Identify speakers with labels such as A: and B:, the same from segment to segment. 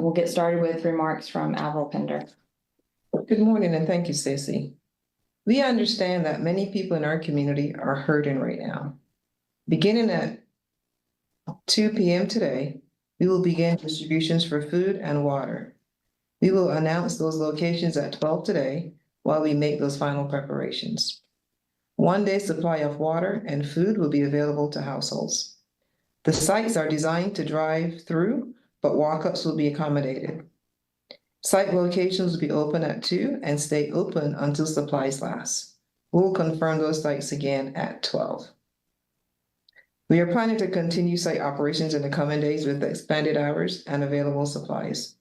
A: we'll get started with remarks from Avril Pender.
B: Good morning, and thank you, Stacey. We understand that many people in our community are hurting right now. Beginning at 2 p.m. today, we will begin distributions for food and water. We will announce those locations at 12 today while we make those final preparations. 1 day supply of water and food will be available to households. The sites are designed to drive through, but walk-ups will be accommodated. Site locations will be open at 2 and stay open until supplies last. We'll confirm those sites again at 12. We are planning to continue site operations in the coming days with expanded hours and available supplies.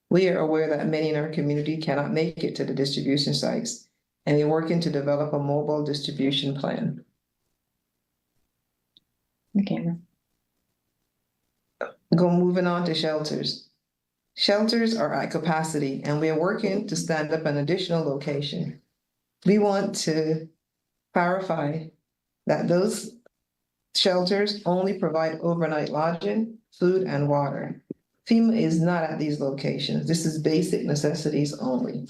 B: We are aware that many in our community cannot make it to the distribution sites, and we're working to develop a mobile distribution plan.
A: Okay.
B: Moving on to shelters. Shelters are at capacity, and we are working to stand up an additional location. We want to clarify that those shelters only provide overnight lodging, food, and water. FEMA is not at these locations. This is basic necessities only.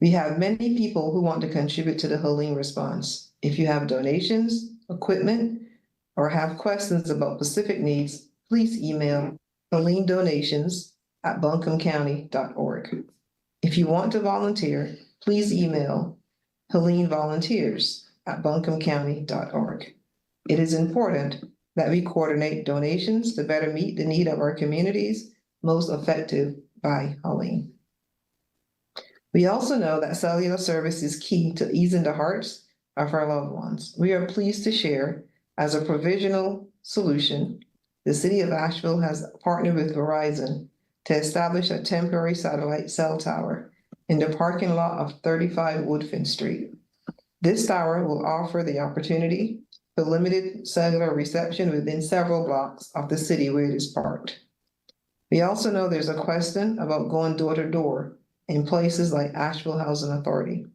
B: We have many people who want to contribute to the Helene response. If you have donations, equipment, or have questions about specific needs, please email helenedonations@buncombecounty.org. If you want to volunteer, please email helenevolunteers@buncombecounty.org. It is important that we coordinate donations to better meet the need of our communities most affected by Helene. We also know that cellular service is key to easing the hearts of our loved ones. We are pleased to share, as a provisional solution, the City of Asheville has partnered with Verizon to establish a temporary satellite cell tower in the parking lot of 35 Woodfin Street. This tower will offer the opportunity for limited cellular reception within several blocks of the city where it is parked. We also know there's a question about going door to door in places like Asheville Housing Authority.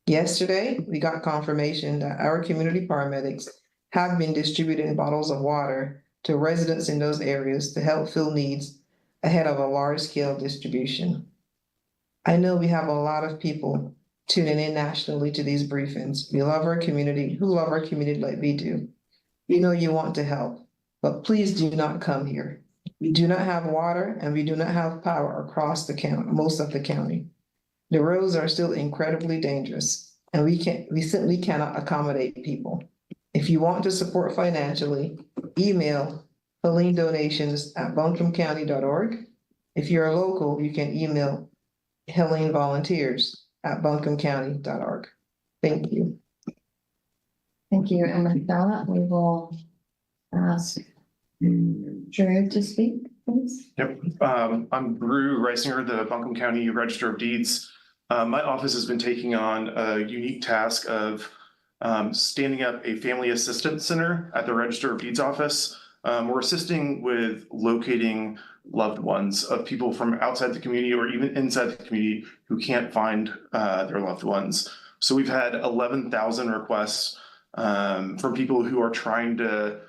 B: Yesterday, we got confirmation that our community paramedics have been distributing bottles of water to residents in those areas to help fill needs ahead of a large-scale distribution. I know we have a lot of people tuning in nationally to these briefings. We love our community, who love our community like we do. We know you want to help, but please do not come here. We do not have water and we do not have power across the county, most of the county. The roads are still incredibly dangerous, and we simply cannot accommodate people. If you want to support financially, email helenedonations@buncombecounty.org. If you're local, you can email helenevolunteers@buncombecounty.org. Thank you.
A: Thank you. And with that, we will ask Drew to speak, please.
C: Yep. I'm Drew Reisinger, the Buncombe County Register of Deeds. My office has been taking on a unique task of standing up a family assistance center at the Register of Deeds office. We're assisting with locating loved ones of people from outside the community or even inside the community who can't find their loved ones. So we've had 11,000 requests from people who are trying to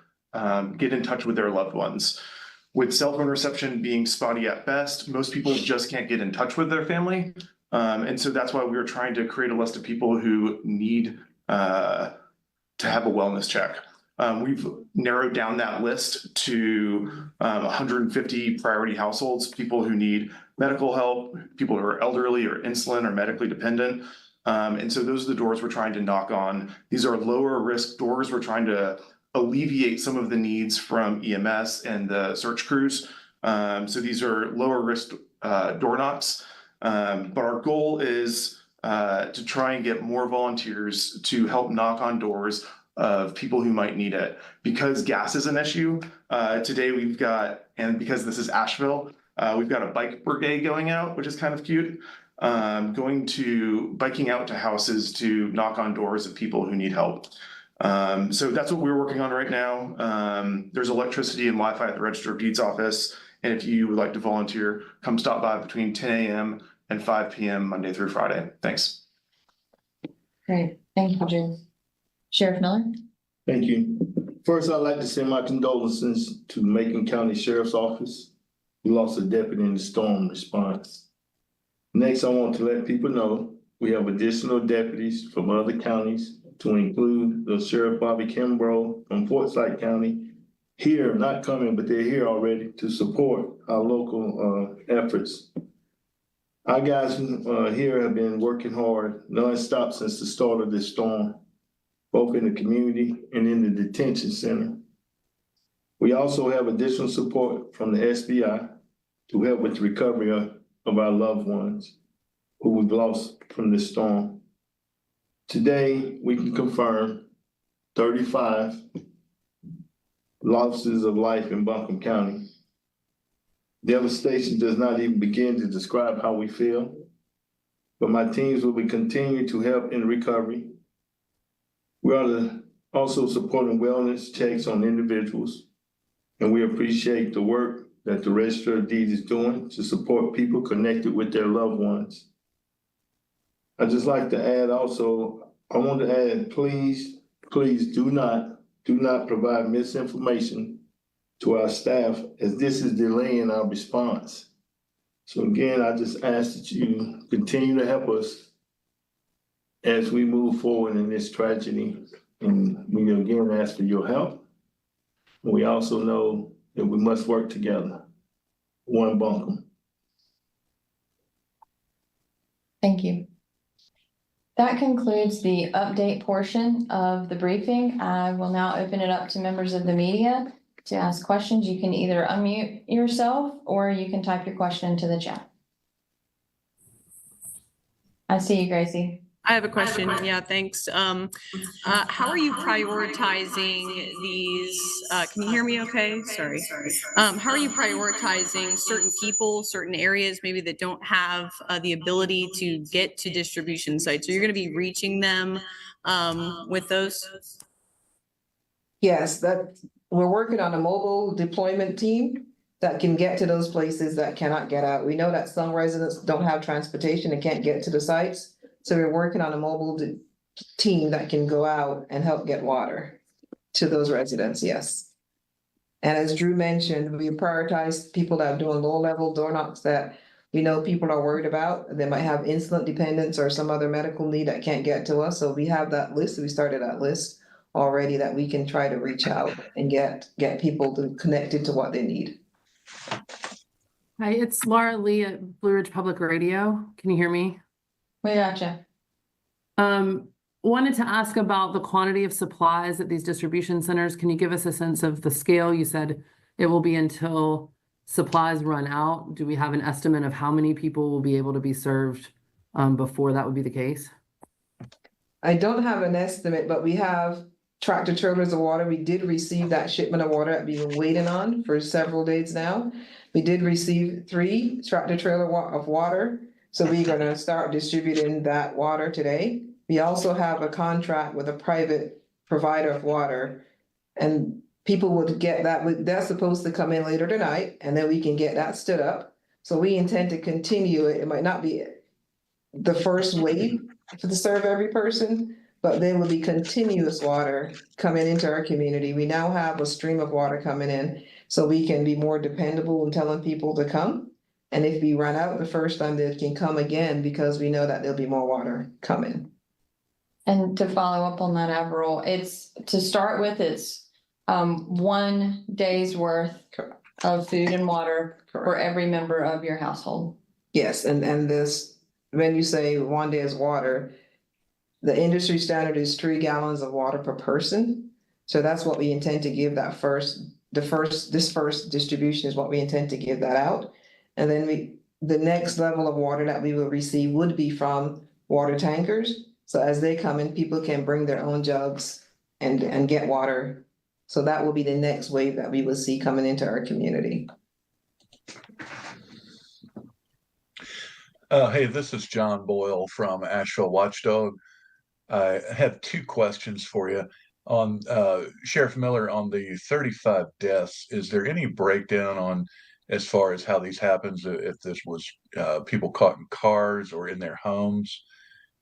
C: get in touch with their loved ones. With cell phone reception being spotty at best, most people just can't get in touch with their family. And so that's why we were trying to create a list of people who need to have a wellness check. We've narrowed down that list to 150 priority households, people who need medical help, people who are elderly or insulin or medically dependent. And so those are the doors we're trying to knock on. These are lower risk doors. We're trying to alleviate some of the needs from EMS and the search crews. So these are lower risk door knocks. But our goal is to try and get more volunteers to help knock on doors of people who might need it. Because gas is an issue, today we've got, and because this is Asheville, we've got a bike brigade going out, which is kind of cute, biking out to houses to knock on doors of people who need help. So that's what we're working on right now. There's electricity and Wi-Fi at the Register of Deeds office. And if you would like to volunteer, come stop by between 10 a.m. and 5 p.m. Monday through Friday. Thanks.
A: Great. Thank you, Drew. Sheriff Miller?
D: Thank you. First, I'd like to send my condolences to Macon County Sheriff's Office. We lost a deputy in the storm response. Next, I want to let people know we have additional deputies from other counties to include the Sheriff Bobby Kimbrough from Forsyth County. Here, not coming, but they're here already to support our local efforts. Our guys here have been working hard, nonstop since the start of this storm, both in the community and in the detention center. We also have additional support from the SBI to help with the recovery of our loved ones who we've lost from this storm. Today, we can confirm 35 losses of life in Buncombe County. Devastation does not even begin to describe how we feel, but my teams will be continuing to help in recovery. We are also supporting wellness checks on individuals, and we appreciate the work that the Register of Deeds is doing to support people connected with their loved ones. I'd just like to add also, I want to add, please do not provide misinformation to our staff, as this is delaying our response. So again, I just ask that you continue to help us as we move forward in this tragedy. And we again ask for your help. We also know that we must work together. One Buncombe.
A: Thank you. That concludes the update portion of the briefing. I will now open it up to members of the media to ask questions. You can either unmute yourself or you can type your question into the chat. I see you, Gracie.
E: I have a question. Yeah, thanks. How are you prioritizing these? Can you hear me okay? Sorry. How are you prioritizing certain people, certain areas maybe that don't have the ability to get to distribution sites? So you're going to be reaching them with those?
B: Yes, we're working on a mobile deployment team that can get to those places that cannot get out. We know that some residents don't have transportation and can't get to the sites. So we're working on a mobile team that can go out and help get water to those residents, yes. And as Drew mentioned, we prioritize people that are doing low-level door knocks that we know people are worried about. They might have insulin dependence or some other medical need that can't get to us. So we have that list. We started that list already that we can try to reach out and get people connected to what they need.
F: Hi, it's Laura Lee at Blue Ridge Public Radio. Can you hear me?
A: We gotcha.
F: Wanted to ask about the quantity of supplies at these distribution centers. Can you give us a sense of the scale? You said it will be until supplies run out. Do we have an estimate of how many people will be able to be served before that would be the case?
B: I don't have an estimate, but we have tractor trailers of water. We did receive that shipment of water that we've been waiting on for several days now. We did receive 3 tractor trailer of water. So we're going to start distributing that water today. We also have a contract with a private provider of water, and people would get that. That's supposed to come in later tonight, and then we can get that stood up. So we intend to continue it. It might not be the first wave to serve every person, but there will be continuous water coming into our community. We now have a stream of water coming in, so we can be more dependable in telling people to come. And if we run out the first time, they can come again because we know that there'll be more water coming.
A: And to follow up on that, Avril, it's to start with, it's 1 day's worth of food and water for every member of your household.
B: Yes, and this, when you say 1 day's water, the industry standard is 3 gallons of water per person. So that's what we intend to give that this first distribution is what we intend to give that out. And then the next level of water that we will receive would be from water tankers. So as they come in, people can bring their own jugs and get water. So that will be the next wave that we will see coming into our community.
G: Hey, this is John Boyle from Asheville Watchdog. I have 2 questions for you. On Sheriff Miller, on the 35 deaths, is there any breakdown on as far as how these happens, if this was people caught in cars or in their homes?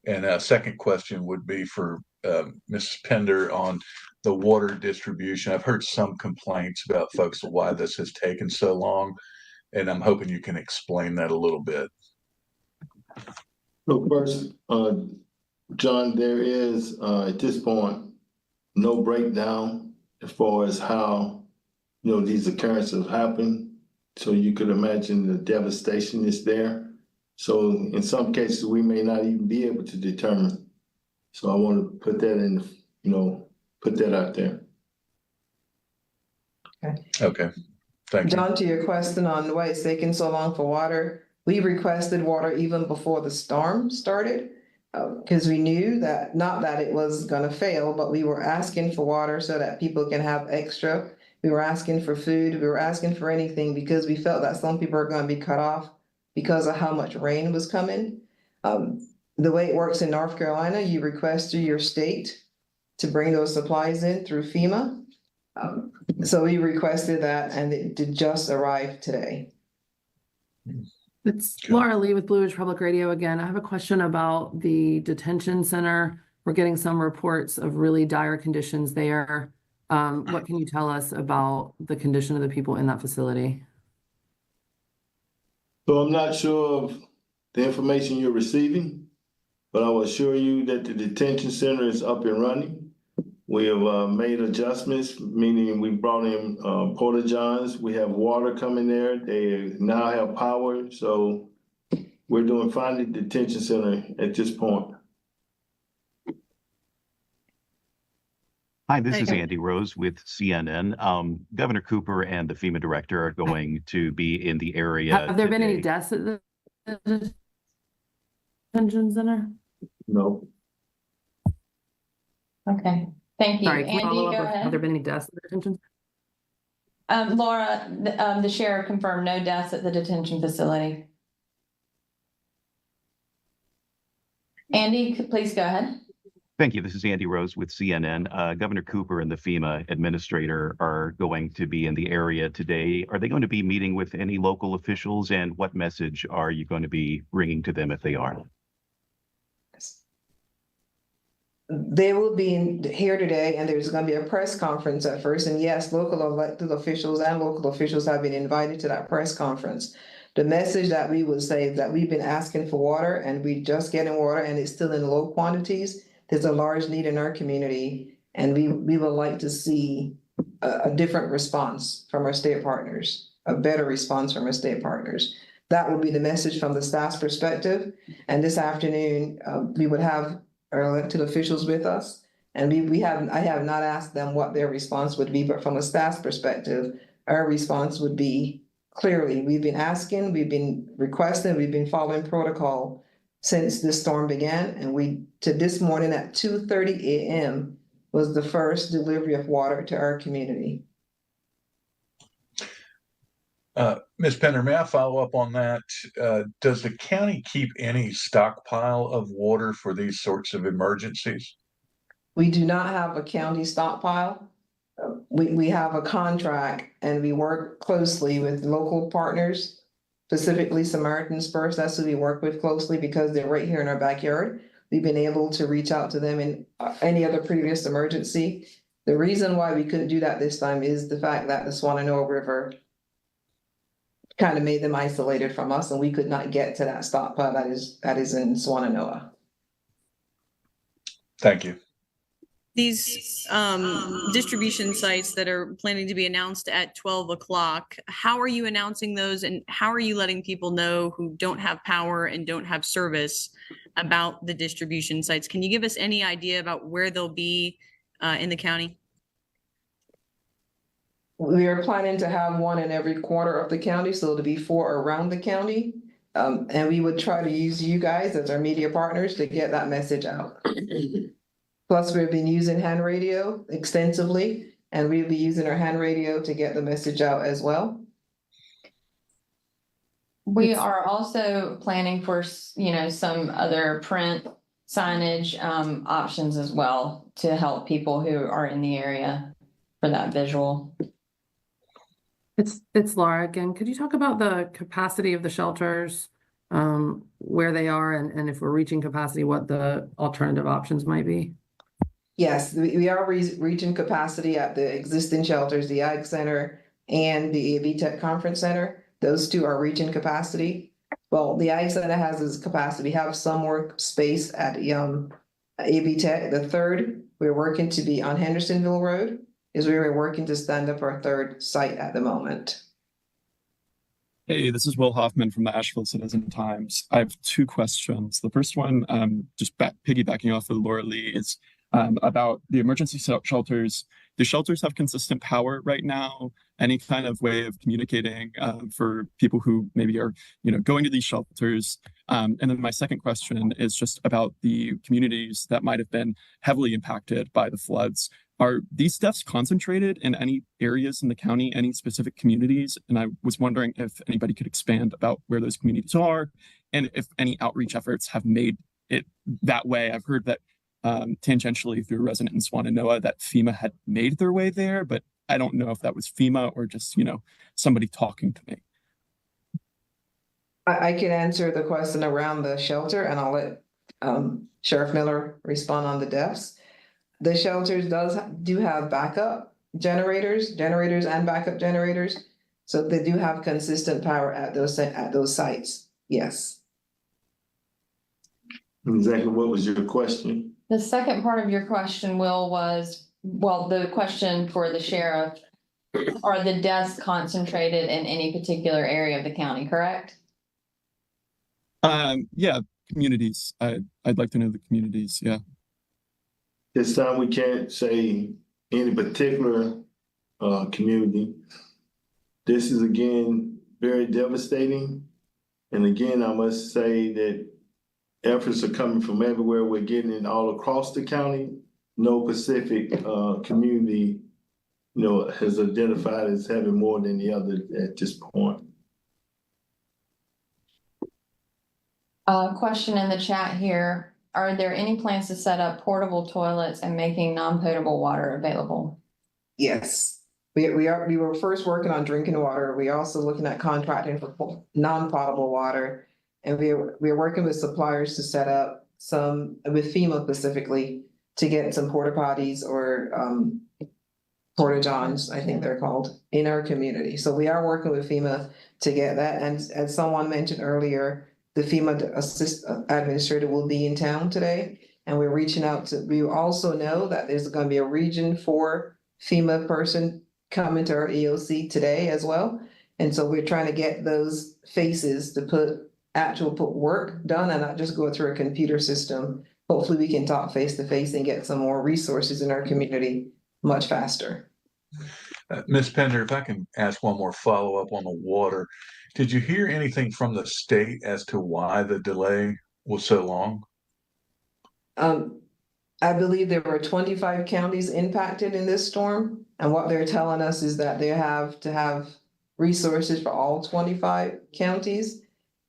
G: And a second question would be for Mrs. Pender on the water distribution. I've heard some complaints about folks why this has taken so long, and I'm hoping you can explain that a little bit.
D: So first, John, there is, at this point, no breakdown as far as how, these occurrences happen. So you could imagine the devastation is there. So in some cases, we may not even be able to determine. So I want to put that in, put that out there.
G: Okay, thank you.
B: John, to your question on why it's taking so long for water, we requested water even before the storm started. Because we knew that, not that it was gonna fail, but we were asking for water so that people can have extra. We were asking for food, we were asking for anything because we felt that some people are gonna be cut off because of how much rain was coming. The way it works in North Carolina, you request through your state to bring those supplies in through FEMA. So we requested that and it did just arrive today.
F: It's
G: Okay.
F: Laura Lee with Blue Ridge Public Radio again. I have a question about the detention center. We're getting some reports of really dire conditions there. What can you tell us about the condition of the people in that facility?
D: So I'm not sure of the information you're receiving, but I will assure you that the detention center is up and running. We have made adjustments, meaning we brought in porta johns. We have water coming there. They now have power. So we're doing fine at the detention center at this point.
H: Hi, this is
E: Hey.
H: Andy Rose with CNN. Governor Cooper and the FEMA director are going to be in the area
F: Have there been any
H: today.
F: deaths at the detention center?
D: No.
A: Okay, thank you.
F: Sorry, can we
A: Andy,
F: follow
A: go
F: up with, have there
A: ahead.
F: been any deaths at the detention?
A: Laura, the sheriff confirmed no deaths at the detention facility. Andy, please go ahead.
H: Thank you. This is Andy Rose with CNN. Governor Cooper and the FEMA administrator are going to be in the area today. Are they going to be meeting with any local officials, and what message are you going to be bringing to them if they are?
B: They will be here today and there's gonna be a press conference at first. And yes, local elected officials and local officials have been invited to that press conference. The message that we would say is that we've been asking for water and we just getting water and it's still in low quantities. There's a large need in our community and we would like to see a different response from our state partners, a better response from our state partners. That would be the message from the staff's perspective. And this afternoon, we would have our elected officials with us. And I have not asked them what their response would be, but from a staff's perspective, our response would be clearly, we've been asking, we've been requesting, we've been following protocol since this storm began. And to this morning at 2:30 a.m. was the first delivery of water to our community.
G: Ms. Pender, may I follow up on that? Does the county keep any stockpile of water for these sorts of emergencies?
B: We do not have a county stockpile. We have a contract and we work closely with local partners, specifically Samaritan's Purse. That's who we work with closely because they're right here in our backyard. We've been able to reach out to them in any other previous emergency. The reason why we couldn't do that this time is the fact that the Swananoa River kind of made them isolated from us and we could not get to that stockpile that is in Swananoa.
G: Thank you.
E: These distribution sites that are planning to be announced at 12 o'clock, how are you announcing those and how are you letting people know who don't have power and don't have service about the distribution sites? Can you give us any idea about where they'll be in the county?
B: We are planning to have one in every quarter of the county, so it'll be 4 around the county. And we would try to use you guys as our media partners to get that message out. Plus, we've been using hand radio extensively, and we'll be using our hand radio to get the message out as well.
A: We are also planning for, some other print signage options as well to help people who are in the area for that visual.
F: It's Laura again. Could you talk about the capacity of the shelters, where they are, and if we're reaching capacity, what the alternative options might be?
B: Yes, we are reaching capacity at the existing shelters, the Ag Center and the AV Tech Conference Center. Those two are reaching capacity. Well, the Ag Center has its capacity, we have some more space at AV Tech. The third, we're working to be on Hendersonville Road, is we were working to stand up our third site at the moment.
I: Hey, this is Will Hoffman from the Asheville Citizen Times. I have two questions. The first one, just piggybacking off of Laura Lee, is about the emergency shelters. Do shelters have consistent power right now? Any kind of way of communicating for people who maybe are, going to these shelters? And then my second question is just about the communities that might have been heavily impacted by the floods. Are these deaths concentrated in any areas in the county, any specific communities? And I was wondering if anybody could expand about where those communities are and if any outreach efforts have made it that way. I've heard that tangentially through a resident in Swananoa that FEMA had made their way there, but I don't know if that was FEMA or just, somebody talking to me.
B: I can answer the question around the shelter and I'll let Sheriff Miller respond on the deaths. The shelters do have backup generators and backup generators. So they do have consistent power at those sites. Yes.
D: Exactly. What was your question?
A: The second part of your question, Will, was, the question for the sheriff, are the deaths concentrated in any particular area of the county, correct?
I: Yeah, communities. I'd like to know the communities. Yeah.
D: This time we can't say any particular community. This is again very devastating. And again, I must say that efforts are coming from everywhere. We're getting it all across the county. No specific community, has identified as having more than the other at this point.
A: Question in the chat here. Are there any plans to set up portable toilets and making non-potable water available?
B: Yes. We were first working on drinking water. We're also looking at contracting for non-potable water. And we're working with suppliers to set up some, with FEMA specifically, to get some porta potties or porta johns, I think they're called, in our community. So we are working with FEMA to get that. And as someone mentioned earlier, the FEMA administrator will be in town today. And we're reaching out to, we also know that there's going to be a Region 4 FEMA person coming to our EOC today as well. And so we're trying to get those faces to put work done and not just go through a computer system. Hopefully we can talk face to face and get some more resources in our community much faster.
G: Ms. Pender, if I can ask one more follow-up on the water. Did you hear anything from the state as to why the delay was so long?
B: I believe there were 25 counties impacted in this storm. And what they're telling us is that they have to have resources for all 25 counties.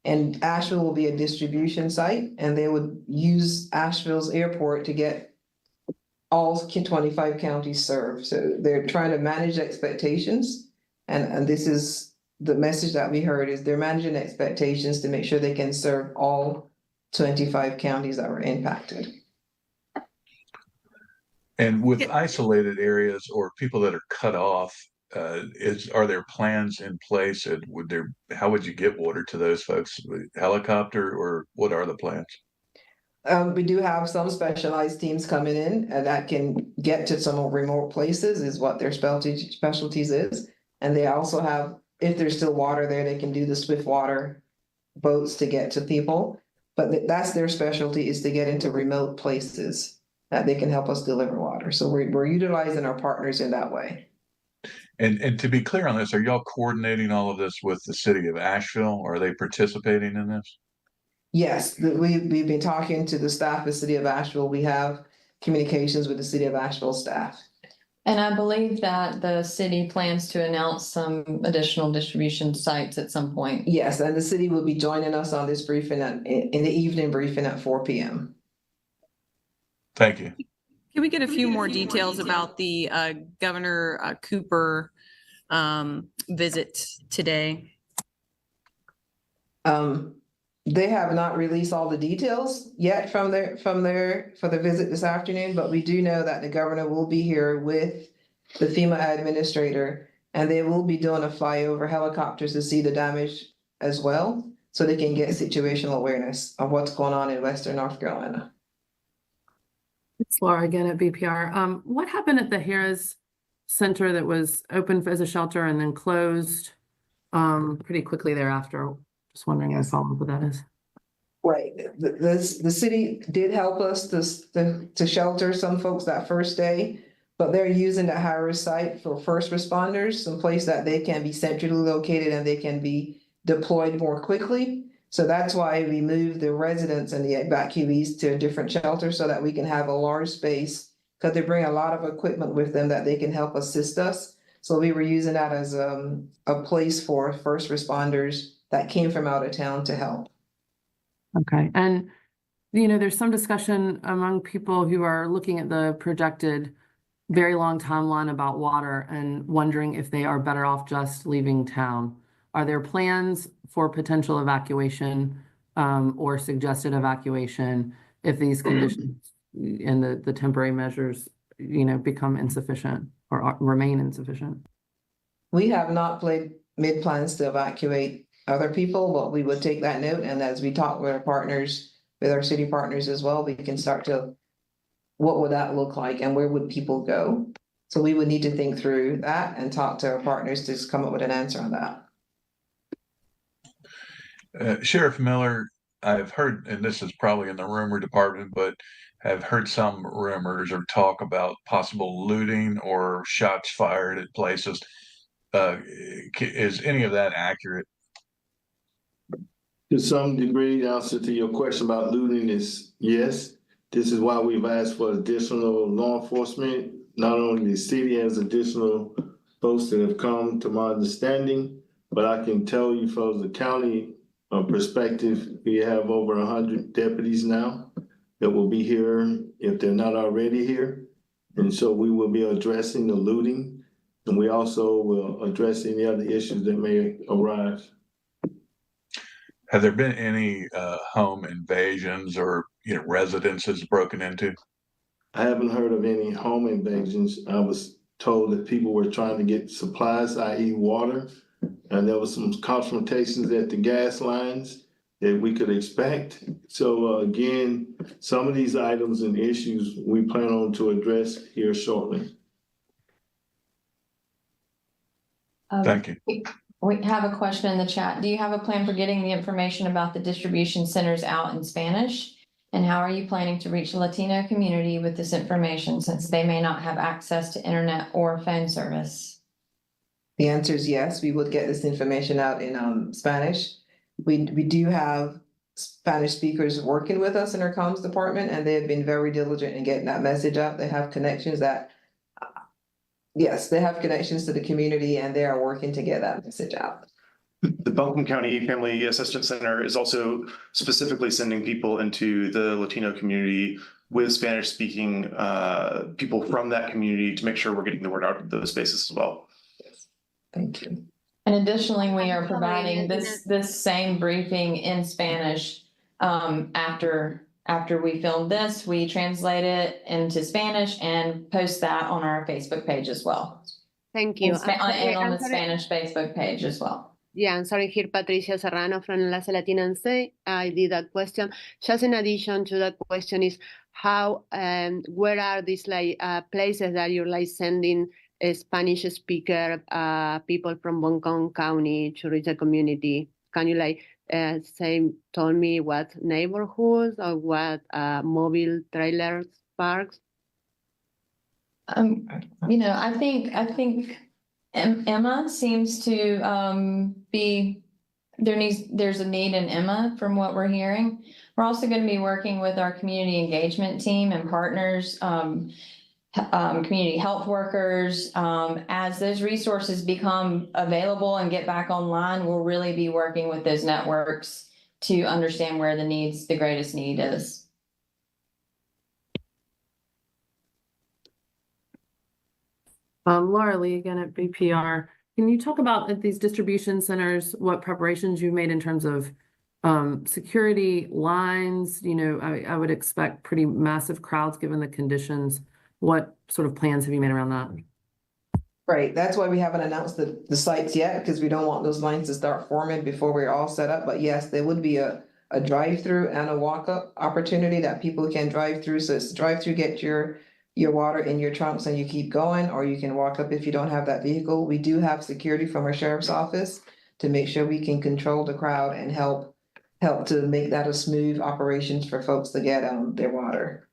B: And Asheville will be a distribution site, and they would use Asheville's airport to get all 25 counties served. So they're trying to manage expectations. And this is the message that we heard, is they're managing expectations to make sure they can serve all 25 counties that were impacted.
G: And with isolated areas or people that are cut off, are there plans in place, and how would you get water to those folks? Helicopter, or what are the plans?
B: We do have some specialized teams coming in and that can get to some remote places, is what their specialties is. And they also have, if there's still water there, they can do the swift water boats to get to people. But that's their specialty, is to get into remote places that they can help us deliver water. So we're utilizing our partners in that way.
G: And to be clear on this, are y'all coordinating all of this with the city of Asheville? Are they participating in this?
B: Yes, we've been talking to the staff of the city of Asheville. We have communications with the city of Asheville staff.
A: And I believe that the city plans to announce some additional distribution sites at some point.
B: Yes, and the city will be joining us on this briefing in the evening briefing at 4 p.m.
G: Thank you.
E: Can we get a few more details about the Governor Cooper visit today?
B: They have not released all the details yet for the visit this afternoon, but we do know that the governor will be here with the FEMA administrator, and they will be doing a flyover helicopters to see the damage as well, so they can get situational awareness of what's going on in Western North Carolina.
F: It's Laura again at BPR. What happened at the Harris Center that was open as a shelter and then closed pretty quickly thereafter? Just wondering what follow-up with that is.
B: Right, the city did help us to shelter some folks that first day, but they're using the Harris site for first responders, some place that they can be centrally located and they can be deployed more quickly. So that's why we moved the residents and the evacuees to a different shelter so that we can have a large space, because they bring a lot of equipment with them that they can help assist us. So we were using that as a place for first responders that came from out of town to help.
F: Okay, and there's some discussion among people who are looking at the projected very long timeline about water and wondering if they are better off just leaving town. Are there plans for potential evacuation or suggested evacuation if these conditions and the temporary measures, become insufficient or remain insufficient?
B: We have not made plans to evacuate other people, but we would take that note, and as we talk with our partners, with our city partners as well, we can start to, what would that look like and where would people go? So we would need to think through that and talk to our partners to come up with an answer on that.
G: Sheriff Miller, I've heard, and this is probably in the rumor department, but have heard some rumors or talk about possible looting or shots fired at places. Is any of that accurate?
D: To some degree, the answer to your question about looting is yes. This is why we've asked for additional law enforcement. Not only the city has additional folks that have come, to my understanding, but I can tell you from the county perspective, we have over 100 deputies now that will be here if they're not already here. And so we will be addressing the looting, and we also will address any other issues that may arise.
G: Have there been any home invasions or residences broken into?
D: I haven't heard of any home invasions. I was told that people were trying to get supplies, i.e. water, and there was some confrontations at the gas lines that we could expect. So again, some of these items and issues we plan on to address here shortly.
G: Thank you.
A: We have a question in the chat. Do you have a plan for getting the information about the distribution centers out in Spanish? And how are you planning to reach the Latino community with this information, since they may not have access to internet or phone service?
B: The answer is yes, we would get this information out in Spanish. We do have Spanish speakers working with us in our comms department, and they have been very diligent in getting that message out. They have connections yes, they have connections to the community, and they are working to get that message out.
C: The Buncombe County Family Assistance Center is also specifically sending people into the Latino community with Spanish-speaking people from that community to make sure we're getting the word out of those spaces as well.
B: Thank you.
A: And additionally, we are providing this same briefing in Spanish. After we film this, we translate it into Spanish and post that on our Facebook page as well.
J: Thank you.
A: And on the Spanish Facebook page as well.
J: Yeah, I'm sorry, here Patricia Serrano from Enlace Latina and Say. I did that question. Just in addition to that question is how, where are these places that you're sending Spanish speaker people from Buncombe County to reach the community? Can you tell me what neighborhoods or what mobile trailers parks?
A: I think Emma seems to there's a need in Emma from what we're hearing. We're also going to be working with our community engagement team and partners, community health workers. As those resources become available and get back online, we'll really be working with those networks to understand where the greatest need is.
F: Laura Lee again at BPR. Can you talk about at these distribution centers, what preparations you've made in terms of Security lines, I would expect pretty massive crowds given the conditions. What sort of plans have you made around that?
B: Right, that's why we haven't announced the sites yet, because we don't want those lines to start forming before we're all set up. But yes, there would be a drive-through and a walk-up opportunity that people can drive through. So it's drive-through, get your water in your trunks and you keep going, or you can walk up if you don't have that vehicle. We do have security from our sheriff's office to make sure we can control the crowd and help to make that a smooth operations for folks to get their water.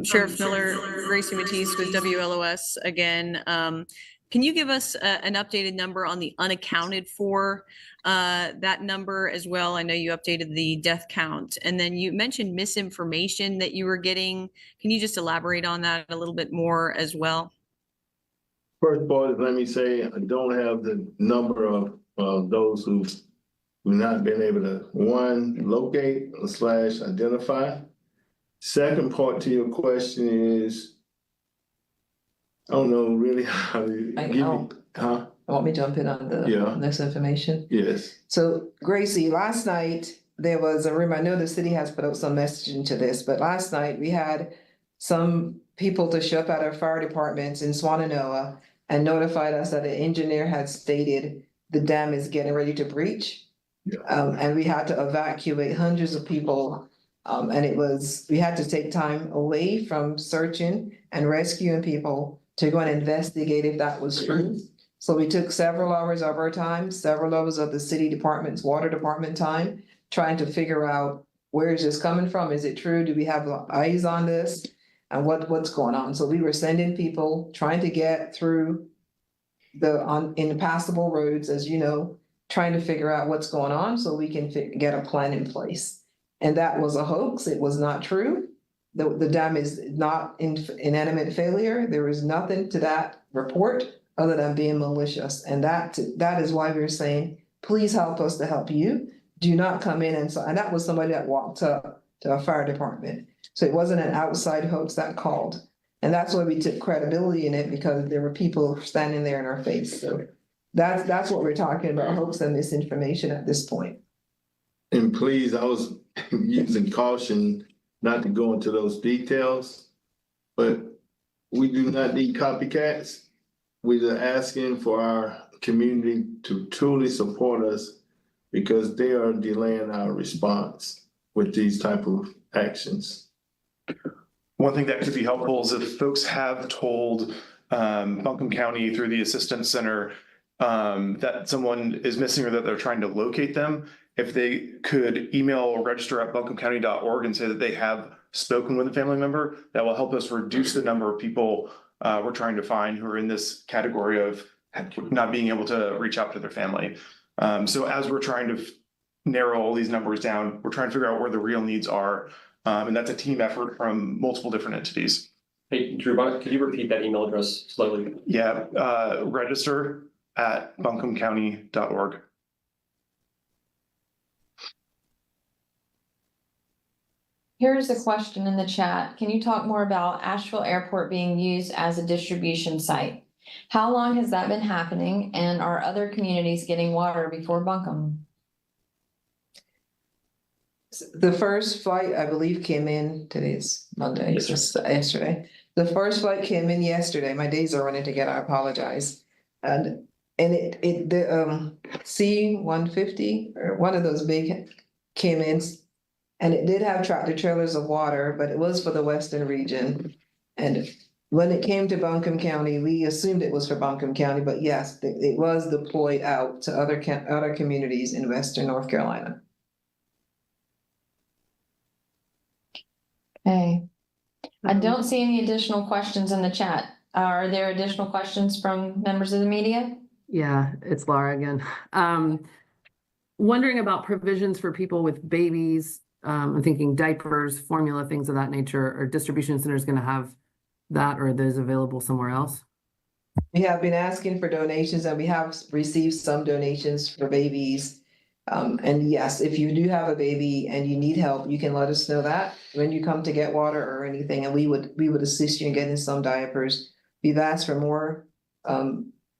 E: Sheriff Miller, Gracie Matisse with WLOS again. Can you give us an updated number on the unaccounted for that number as well? I know you updated the death count, and then you mentioned misinformation that you were getting. Can you just elaborate on that a little bit more as well?
D: First of all, let me say, I don't have the number of those who've not been able to, one, locate / identify. Second part to your question is, I don't know really how to give you, huh?
B: Want me to jump in on the
D: Yeah.
B: next information?
D: Yes.
B: So Gracie, last night there was a room, I know the city has put out some messaging to this, but last night we had some people to show up at our fire departments in Swannanoa and notified us that the engineer had stated the dam is getting ready to breach.
D: Yeah.
B: And we had to evacuate hundreds of people. And we had to take time away from searching and rescuing people to go and investigate if that was true. So we took several hours of our time, several hours of the city department's water department time, trying to figure out where is this coming from? Is it true? Do we have eyes on this? And what's going on? So we were sending people, trying to get through impassable roads, as you know, trying to figure out what's going on so we can get a plan in place. And that was a hoax. It was not true. The dam is not in inanimate failure. There is nothing to that report other than being malicious. And that is why we're saying, please help us to help you. Do not come in and that was somebody that walked up to a fire department. So it wasn't an outside hoax that called. And that's why we took credibility in it, because there were people standing there in our face. So that's what we're talking about, hoax and misinformation at this point.
D: And please, I was using caution not to go into those details, but we do not need copycats. We're asking for our community to truly support us, because they are delaying our response with these type of actions.
C: One thing that could be helpful is if folks have told Buncombe County through the Assistance Center that someone is missing or that they're trying to locate them, if they could email or register at buncombecounty.org and say that they have spoken with a family member, that will help us reduce the number of people we're trying to find who are in this category of not being able to reach out to their family. So as we're trying to narrow all these numbers down, we're trying to figure out where the real needs are. And that's a team effort from multiple different entities.
K: Hey, Drew, could you repeat that email address slowly?
C: Yeah, register at buncombecounty.org.
A: Here's a question in the chat. Can you talk more about Asheville Airport being used as a distribution site? How long has that been happening, and are other communities getting water before Buncombe?
B: The first flight, I believe, came in, today's Monday, yesterday. The first flight came in yesterday. My days are running together, I apologize. And the C-150, or one of those big, came in, and it did have tractor trailers of water, but it was for the western region. And when it came to Buncombe County, we assumed it was for Buncombe County, but yes, it was deployed out to other communities in western North Carolina.
A: Okay. I don't see any additional questions in the chat. Are there additional questions from members of the media?
F: Yeah, it's Laura again. Wondering about provisions for people with babies. I'm thinking diapers, formula, things of that nature. Are distribution centers going to have that, or are those available somewhere else?
B: We have been asking for donations, and we have received some donations for babies. And yes, if you do have a baby and you need help, you can let us know that when you come to get water or anything, and we would assist you in getting some diapers. We've asked for more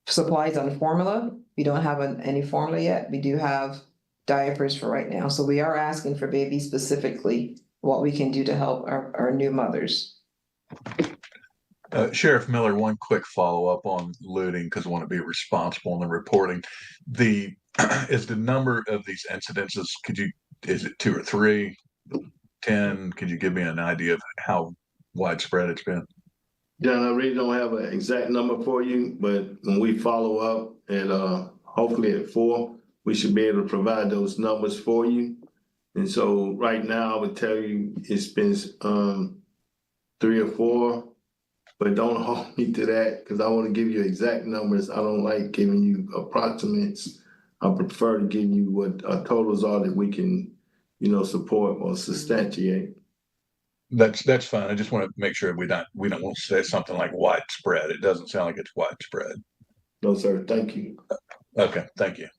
B: supplies on formula. We don't have any formula yet. We do have diapers for right now. So we are asking for babies specifically, what we can do to help our new mothers.
G: Sheriff Miller, one quick follow-up on looting, because I want to be responsible in the reporting. Is the number of these incidences, is it 2 or 3, 10? Could you give me an idea of how widespread it's been?
D: John, I really don't have an exact number for you, but when we follow up at hopefully at 4, we should be able to provide those numbers for you. And so right now I would tell you it's been 3 or 4, but don't hold me to that because I want to give you exact numbers. I don't like giving you approximates. I prefer to give you what our totals are that we can, support or substantiate.
G: That's fine. I just want to make sure we don't want to say something like widespread. It doesn't sound like it's widespread.
D: No, sir. Thank you.
G: Okay, thank you.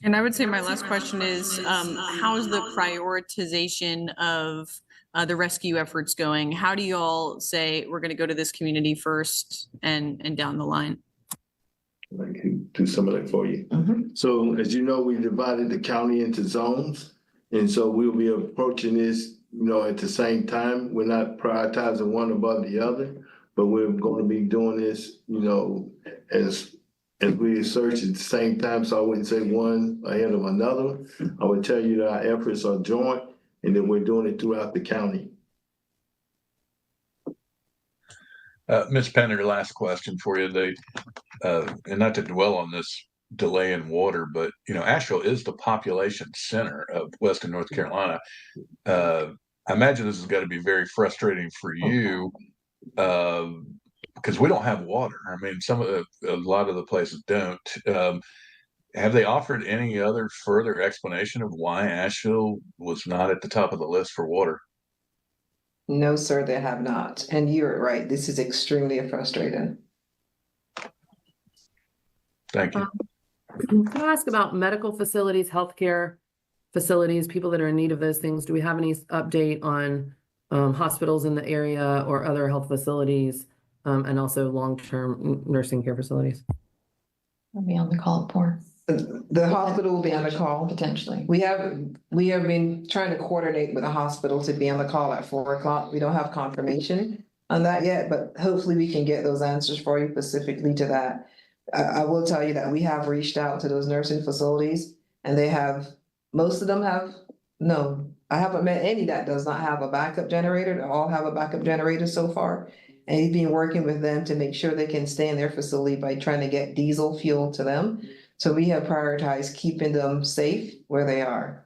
E: And I would say my last question is, how is the prioritization of the rescue efforts going? How do you all say we're going to go to this community first and down the line?
D: I can do some of that for you. So as you know, we divided the county into zones. And so we'll be approaching this, at the same time. We're not prioritizing one above the other, but we're going to be doing this, as we research at the same time. So I wouldn't say one ahead of another. I would tell you that our efforts are joint and that we're doing it throughout the county.
G: Ms. Penner, last question for you. And not to dwell on this delay in water, but Asheville is the population center of Western North Carolina. I imagine this has got to be very frustrating for you because we don't have water. I mean, a lot of the places don't. Have they offered any other further explanation of why Asheville was not at the top of the list for water?
B: No, sir, they have not. And you're right. This is extremely frustrating.
G: Thank you.
F: Can I ask about medical facilities, healthcare facilities, people that are in need of those things? Do we have any update on hospitals in the area or other health facilities and also long-term nursing care facilities?
A: I'll be on the call at 4.
B: The hospital will be on the call.
A: Potentially.
B: We have been trying to coordinate with the hospital to be on the call at 4:00. We don't have confirmation on that yet, but hopefully we can get those answers for you specifically to that. I will tell you that we have reached out to those nursing facilities and most of them have, no, I haven't met any that does not have a backup generator. They all have a backup generator so far. And he's been working with them to make sure they can stay in their facility by trying to get diesel fuel to them. So we have prioritized keeping them safe where they are,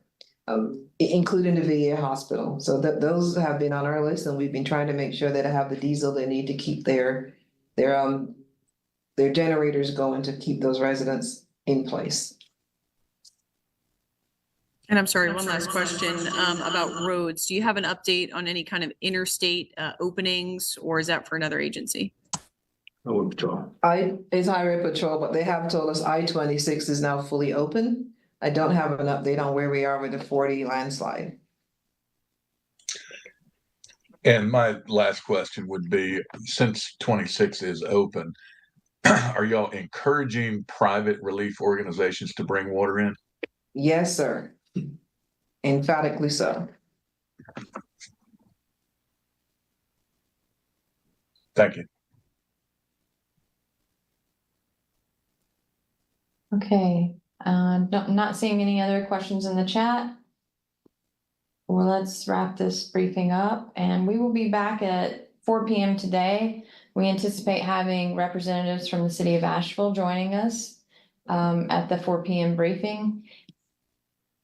B: including the VA hospital. So those have been on our list and we've been trying to make sure that they have the diesel they need to keep their generators going to keep those residents in place.
E: And I'm sorry, one last question about roads. Do you have an update on any kind of interstate openings, or is that for another agency?
D: Highway Patrol.
B: It's Highway Patrol, but they have told us I-26 is now fully open. I don't have an update on where we are with the 40 landslide.
G: And my last question would be, since 26 is open, are y'all encouraging private relief organizations to bring water in?
B: Yes, sir. Emphatically so.
G: Thank you.
A: Okay, not seeing any other questions in the chat. Well, let's wrap this briefing up and we will be back at 4 p.m. today. We anticipate having representatives from the city of Asheville joining us at the 4 p.m. briefing.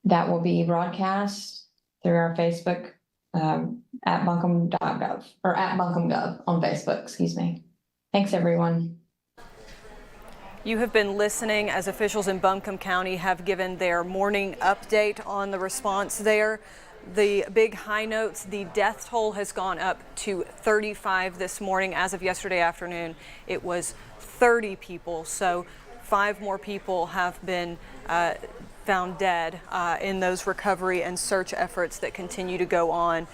A: That will be broadcast through our Facebook at buncombe.gov or at buncombe.gov on Facebook, excuse me. Thanks, everyone.
E: You have been listening as officials in Buncombe County have given their morning update on the response there. The big high notes, the death toll has gone up to 35 this morning. As of yesterday afternoon, it was 30 people. So 5 more people have been found dead in those recovery and search efforts that continue to go on.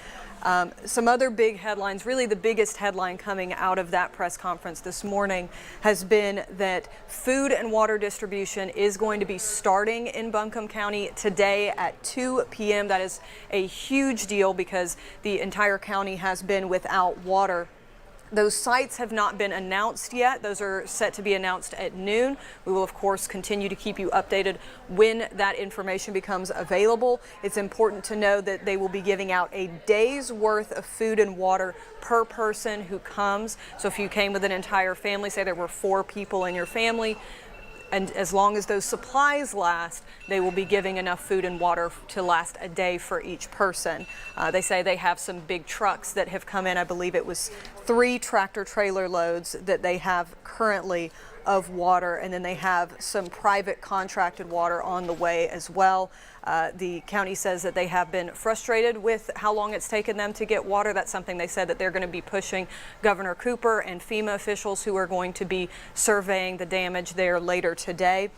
E: Some other big headlines, really the biggest headline coming out of that press conference this morning has been that food and water distribution is going to be starting in Buncombe County today at 2 p.m. That is a huge deal because the entire county has been without water. Those sites have not been announced yet. Those are set to be announced at noon. We will, of course, continue to keep you updated when that information becomes available. It's important to know that they will be giving out a day's worth of food and water per person who comes. So if you came with an entire family, say there were 4 people in your family, and as long as those supplies last, they will be giving enough food and water to last a day for each person. They say they have some big trucks that have come in. I believe it was 3 tractor trailer loads that they have currently of water, and then they have some private contracted water on the way as well. The county says that they have been frustrated with how long it's taken them to get water. That's something they said that they're going to be pushing Governor Cooper and FEMA officials who are going to be surveying the damage there later today.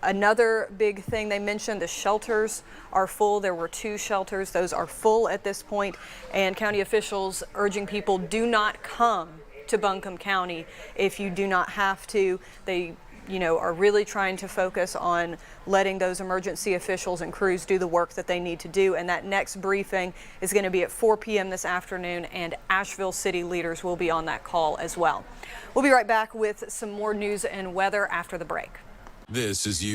E: Another big thing they mentioned, the shelters are full. There were 2 shelters. Those are full at this point, and county officials urging people do not come to Buncombe County if you do not have to. They are really trying to focus on letting those emergency officials and crews do the work that they need to do. And that next briefing is going to be at 4 p.m. this afternoon, and Asheville city leaders will be on that call as well. We'll be right back with some more news and weather after the break.
L: This is you.